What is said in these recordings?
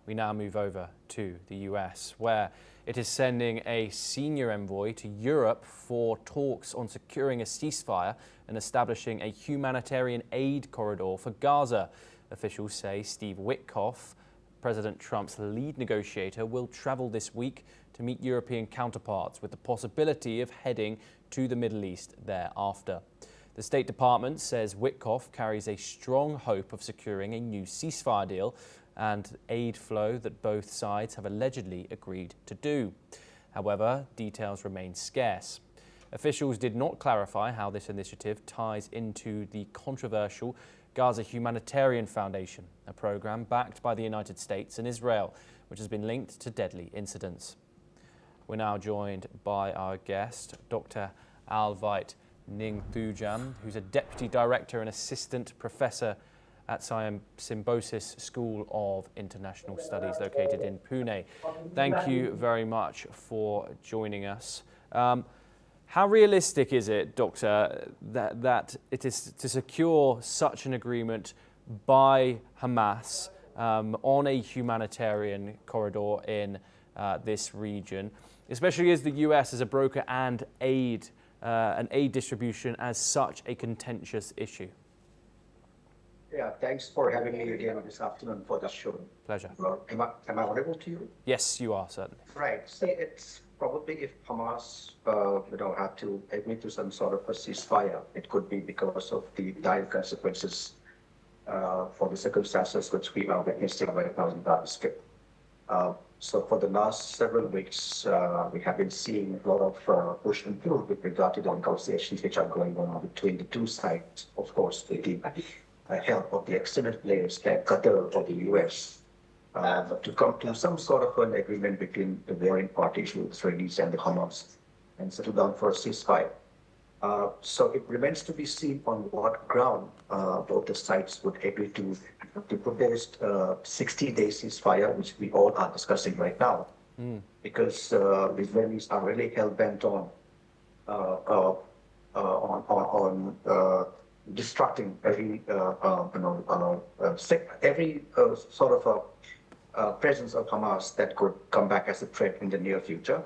We now move over to the US, where it is sending a senior envoy to Europe for talks on securing a ceasefire and establishing a humanitarian aid corridor for Gaza. Officials say Steve Witkoff, President Trump's lead negotiator, will travel this week to meet European counterparts with the possibility of heading to the Middle East thereafter. The State Department says Witkoff carries a strong hope of securing a new ceasefire deal and aid flow that both sides have allegedly agreed to do. However, details remain scarce. Officials did not clarify how this initiative ties into the controversial Gaza Humanitarian Foundation, a program backed by the United States and Israel, which has been linked to deadly incidents. We're now joined by our guest, Dr. Alvite Ningthujam, who's a Deputy Director and Assistant Professor at Symbiosis School of International Studies located in Pune. Thank you very much for joining us. How realistic is it, Doctor, that it is to secure such an agreement by Hamas on a humanitarian corridor in this region, especially as the US is a broker and aid distribution as such a contentious issue? Yeah, thanks for having me again this afternoon for the show. Pleasure. Am I audible to you? Yes, you are, certainly. Right. See, it's probably if Hamas have to agree to some sort of a ceasefire, it could be because of the dire consequences for the circumstances which we are witnessing right now in Gaza Strip. So for the last several weeks, we have been seeing a lot of push and pull with regard to the negotiations which are going on between the two sides, of course, with the help of the extended players like Qatar or the US, to come to some sort of an agreement between the warring parties, the Israelis and the Hamas, and settle down for a ceasefire. So it remains to be seen on what ground both the sides would agree to the proposed 60-day ceasefire, which we all are discussing right now, because the Israelis are really hell-bent on destructing every sort of a presence of Hamas that could come back as a threat in the near future.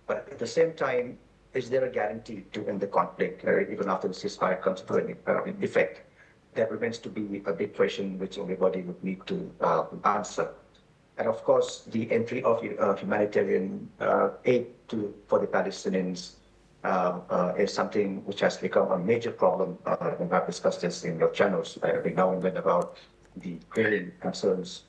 But at the same time, is there a guarantee to end the conflict even after the ceasefire comes into effect? That remains to be a big question which everybody would need to answer. And of course, the entry of humanitarian aid for the Palestinians is something which has become a major problem. And I've discussed this in your channels every now and then about the growing concerns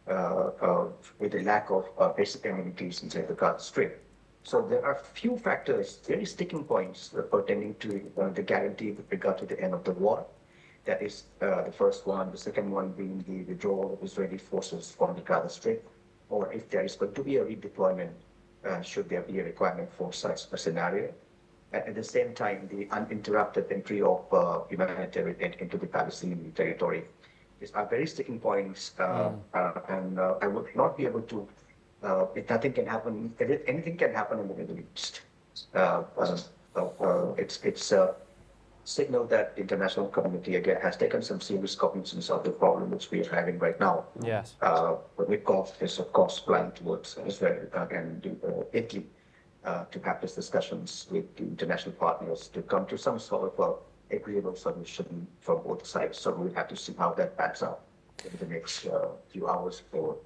with the lack of basic amenities inside the Gaza Strip. So there are few factors, very sticking points pertaining to the guarantee with regard to the end of the war. That is the first one. The second one being the withdrawal of Israeli forces from the Gaza Strip, or if there is going to be a redeployment, should there be a requirement for such a scenario. And at the same time, the uninterrupted entry of humanitarian aid into the Palestinian territory. These are very sticking points, and I would not be able to. If nothing can happen, anything can happen in the Middle East. It's a signal that the international community again has taken some serious cognizance of the problem which we are having right now. Yes. Witkoff is of course planning towards Israel and Italy to have these discussions with the international partners to come to some sort of agreeable solution from both sides. So we'll have to see how that pans out in the next few hours or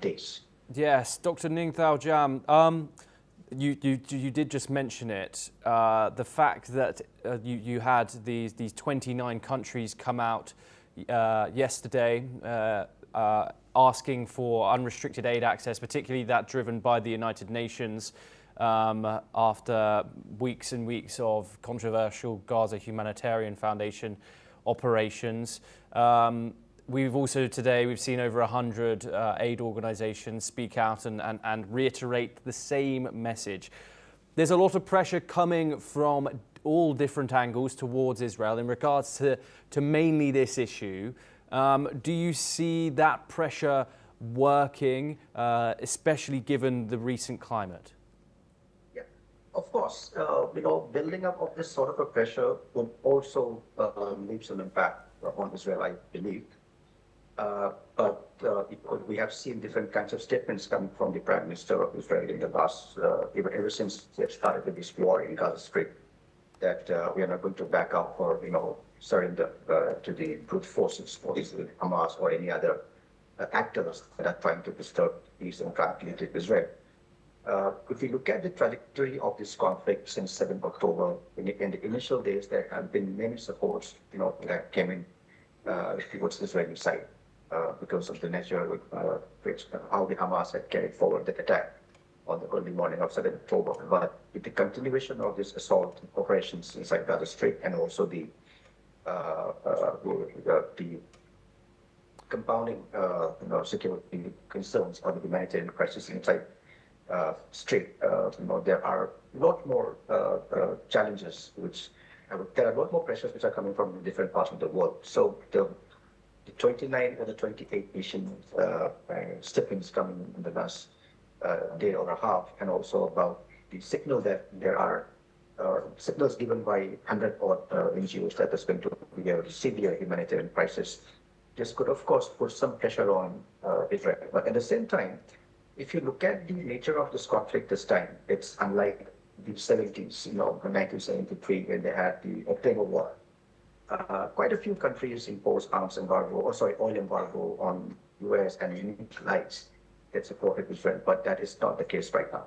days. Yes, Dr. Ningthujam, you did just mention it, the fact that you had these 29 countries come out yesterday asking for unrestricted aid access, particularly that driven by the United Nations after weeks and weeks of controversial Gaza Humanitarian Foundation operations. We've also today, we've seen over 100 aid organizations speak out and reiterate the same message. There's a lot of pressure coming from all different angles towards Israel in regards to mainly this issue. Do you see that pressure working, especially given the recent climate? Yeah, of course. Building up of this sort of a pressure would also leave some impact on Israel, I believe. We have seen different kinds of statements coming from the Prime Minister of Israel in the last, ever since they started with this war in Gaza Strip, that we are not going to back up or, surrender to the brute forces for Israel, Hamas, or any other actors that are trying to disturb peace and tranquility of Israel. If you look at the trajectory of this conflict since 7th October, in the initial days, there have been many supports, that came in towards the Israeli side because of the nature of how the Hamas had carried forward the attack on the early morning of 7th October. But with the continuation of this assault operations inside Gaza Strip and also the compounding security concerns or the humanitarian crisis inside Strip, there are a lot more challenges there are a lot more pressures which are coming from different parts of the world. So the 29 or the 28 mission steppings coming in the last day or a half, and also about the signal that there are signals given by 100 odd NGOs that there's going to be a severe humanitarian crisis. This could, of course, put some pressure on Israel. But at the same time, if you look at the nature of this conflict this time, it's unlike the 70s, 1973, when they had the October War. Quite a few countries imposed oil embargo on US and unique allies that supported Israel, but that is not the case right now.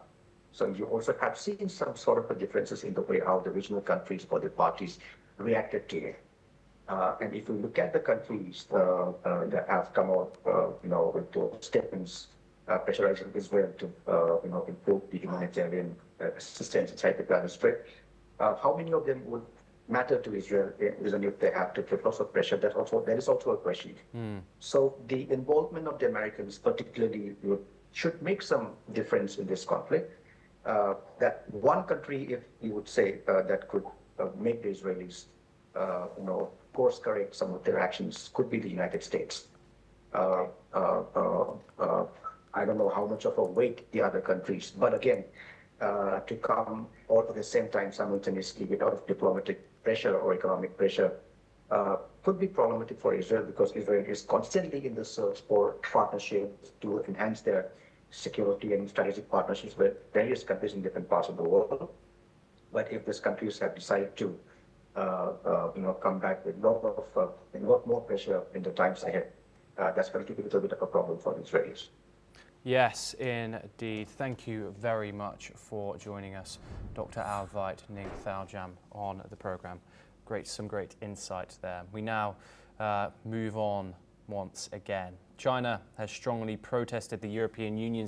So you also have seen some sort of differences in the way how the regional countries or the parties reacted to it. And if you look at the countries that have come out, with those statements pressurizing Israel to, improve the humanitarian assistance inside the Gaza Strip, how many of them would matter to Israel, even if they have to put lots of pressure? That is also a question. So the involvement of the Americans, particularly, should make some difference in this conflict. That one country, if you would say, that could make the Israelis, course correct some of their actions could be the United States. I don't know how much of a weight the other countries, but again, to come all at the same time simultaneously without diplomatic pressure or economic pressure could be problematic for Israel, because Israel is constantly in the search for partnerships to enhance their security and strategic partnerships with various countries in different parts of the world. But if these countries have decided to come back with a lot more pressure in the times ahead, that's going to be a little bit of a problem for the Israelis. Yes, indeed. Thank you very much for joining us, Dr. Alvite Ning Thaujam, on the programme. Some great insight there. We now move on once again. China has strongly protested the European Union's